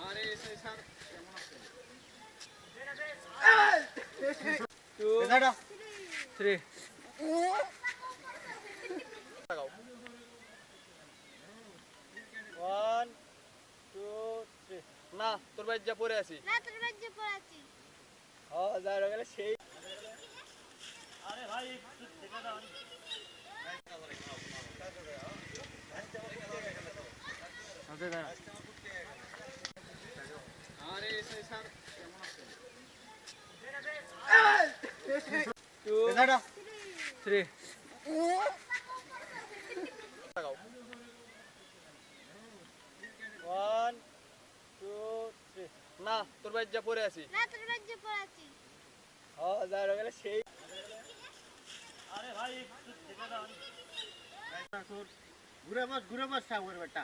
আরে স্যার কেমন আছেন? 3 1 2 3 না তোর ভাই যা পড়ে আছি না তোর বাড়িতে পড়াচ্ছি ও যা গেলে সেই আরে ভাই একটু থেকে দাও আরে স্যার কেমন আছেন? 2 3 1 2 3 না তোর ভাই যা পড়ে আছি না তোর বাড়িতে পড়াচ্ছি ও যা গেলে সেই আরে ভাই একটু থেকে দাও ঘুরে বস সাগর বেটা